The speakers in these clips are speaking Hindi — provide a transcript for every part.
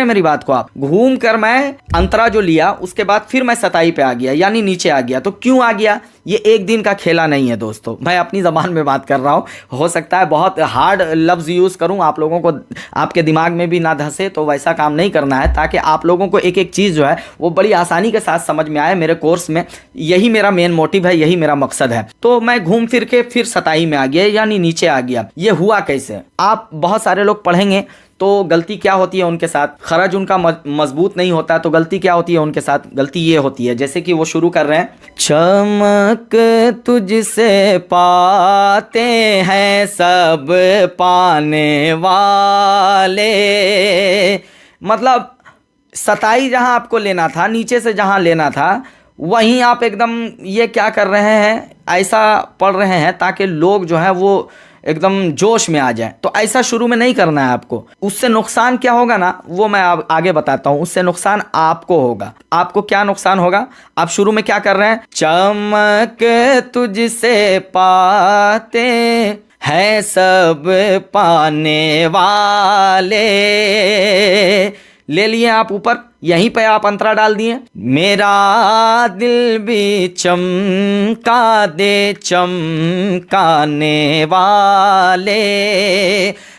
हैं मेरी बात को? आप घूम कर मैं अंतरा जो लिया उसके बाद फिर मैं सताई पे आ गया, यानी नीचे आ गया। तो क्यों आ गया? ये एक दिन का खेला नहीं है दोस्तों, मैं अपनी जबान में बात कर रहा हूं। हो सकता है बहुत हार्ड लफ्ज यूज करूं, आप लोगों को आपके दिमाग में भी ना धंसे, तो वैसा काम नहीं करना है, ताकि आप लोगों को एक एक चीज जो है वो बड़ी आसानी के साथ समझ में आए। मेरे कोर्स में यही मेरा मेन मोटिव है, यही मेरा मकसद है। तो मैं घूम फिर के फिर सताई में आ गया, यानी नीचे आ गया। ये हुआ कैसे? आप बहुत सारे लोग पढ़ेंगे तो गलती क्या होती है उनके साथ, खरज उनका मजबूत नहीं होता, तो गलती क्या होती है उनके साथ? गलती ये होती है, जैसे कि वो शुरू कर रहे हैं, चमक तुझसे पाते हैं सब पाने वाले। मतलब सताई जहां आपको लेना था, नीचे से जहां लेना था, वहीं आप एकदम ये क्या कर रहे हैं, ऐसा पढ़ रहे हैं ताकि लोग जो है वो एकदम जोश में आ जाए। तो ऐसा शुरू में नहीं करना है आपको। उससे नुकसान क्या होगा ना, वो मैं आगे बताता हूं। उससे नुकसान आपको होगा। आपको क्या नुकसान होगा? आप शुरू में क्या कर रहे हैं, चमक तुझसे पाते हैं सब पाने वाले, ले लिए आप ऊपर, यहीं पे आप अंतरा डाल दिए, मेरा दिल भी चमका दे चमकाने वाले।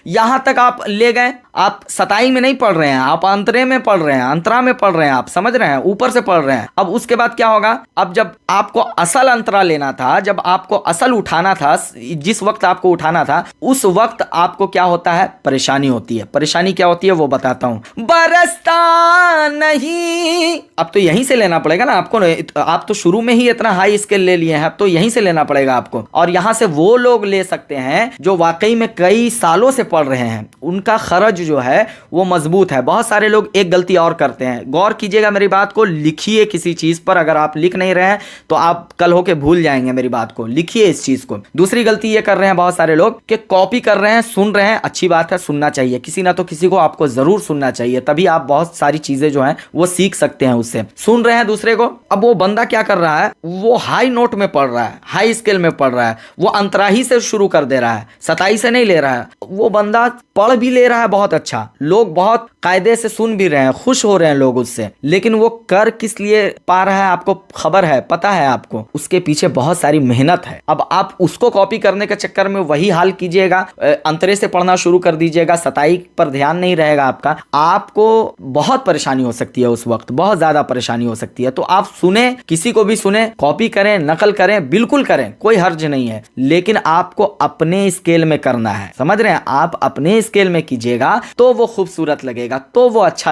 यहां तक आप ले गए। आप सताई में नहीं पढ़ रहे हैं, आप अंतरे में पढ़ रहे हैं, अंतरा में पढ़ रहे हैं, आप समझ रहे हैं, ऊपर से पढ़ रहे हैं। अब उसके बाद क्या होगा? अब जब आपको असल अंतरा लेना था, जब आपको असल उठाना था, जिस वक्त आपको उठाना था, उस वक्त आपको क्या होता है? परेशानी होती है। परेशानी क्या होती है वो बताता हूं। बरसता नहीं, अब तो यहीं से लेना पड़ेगा ना आपको। आप तो शुरू में ही इतना हाई स्केल ले लिए हैं, अब तो यहीं से लेना पड़ेगा आपको। और यहां से वो लोग ले सकते हैं जो वाकई में कई सालों से पढ़ रहे हैं, उनका खरज जो है वो मजबूत है। बहुत सारे लोग एक गलती और करते हैं, गौर कीजिएगा मेरी बात को, लिखिए किसी चीज पर। अगर आप लिख नहीं रहे हैं तो आप कल होके भूल जाएंगे मेरी बात को, लिखिए इस चीज को। दूसरी गलती ये कर रहे हैं बहुत सारे लोग कि कॉपी कर रहे हैं, सुन रहे हैं, अच्छी बात है, सुनना चाहिए, किसी ना तो किसी को आपको जरूर सुनना चाहिए, तभी आप बहुत सारी चीजें जो है वो सीख सकते हैं उससे। सुन रहे हैं दूसरे को। अब वो बंदा क्या कर रहा है, वो हाई नोट में पढ़ रहा है, हाई स्केल में पढ़ रहा है, वो अंतराही से शुरू कर दे रहा है, सताई से नहीं ले रहा है। वो बंदा पढ़ भी ले रहा है बहुत अच्छा, लोग बहुत कायदे से सुन भी रहे हैं, खुश हो रहे हैं लोग उससे, लेकिन वो कर किस लिए पा रहा है आपको खबर है, पता है आपको, उसके पीछे बहुत सारी मेहनत है। अब आप उसको कॉपी करने के चक्कर में वही हाल कीजिएगा, अंतरे से पढ़ना शुरू कर दीजिएगा, सताई पर ध्यान नहीं रहेगा आपका, आपको बहुत परेशानी हो सकती है उस वक्त, बहुत ज्यादा परेशानी हो सकती है। तो आप सुने, किसी को भी सुने, कॉपी करें, नकल करें, बिल्कुल करें, कोई हर्ज नहीं है, लेकिन आपको अपने स्केल में करना है, समझ रहे हैं? आप अपने स्केल में कीजिएगा तो वो खूबसूरत लगेगा, तो वो अच्छा